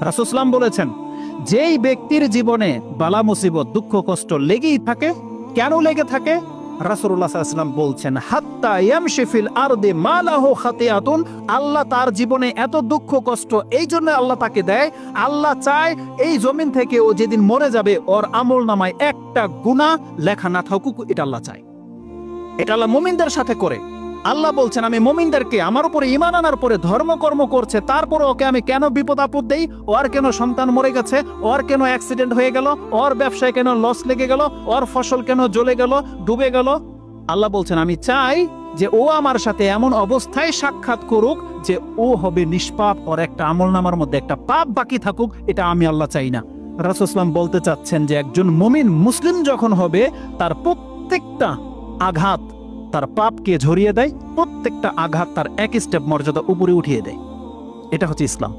রাসূল সাল্লাল্লাহু বলেছেন, যেই ব্যক্তির জীবনে বালা মুসিবত দুঃখ কষ্ট লেগেই থাকে, কেন লেগে থাকে? রাসূলুল্লাহ সাল্লাল্লাহু আলাইহি ওয়াসাল্লাম বলছেন, হাত্তা ইয়ামশি ফিল আরদি মা লাহু খাতিয়াতুন, আল্লাহ তার জীবনে এত দুঃখ কষ্ট এই জন্য আল্লাহ তাকে দেয়, আল্লাহ চায় এই জমিন থেকে ও যেদিন মরে যাবে ওর আমল নামায় একটা গুনাহ লেখা না থাকুক, এটা আল্লাহ চায়। এটা আল্লাহ মুমিনদের সাথে করে। আল্লাহ বলছেন, আমি মুমিনদেরকে আমার উপরে ঈমান আনার পরে ধর্মকর্ম করছে, তারপরে ওকে আমি কেন বিপদ আপদ দেই, ওর কেন সন্তান মরে গেছে, ওর কেন অ্যাক্সিডেন্ট হয়ে গেল, ওর ব্যবসায় কেন লস লেগে গেল, ওর ফসল কেন জ্বলে গেল, ডুবে গেল, আল্লাহ বলছেন আমি চাই যে ও আমার সাথে এমন অবস্থায় সাক্ষাৎ করুক যে ও হবে নিষ্পাপ, ওর একটা আমলনামার মধ্যে একটা পাপ বাকি থাকুক, এটা আমি আল্লাহ চাই না। রাসূল সাল্লাল্লাহু বলতে চাচ্ছেন যে একজন মুমিন মুসলিম যখন হবে তার প্রত্যেকটা আঘাত তার পাপকে ঝরিয়ে দেয়, প্রত্যেকটা আঘাত তার এক স্টেপ মর্যাদা উপরে উঠিয়ে দেয়। এটা হচ্ছে ইসলাম।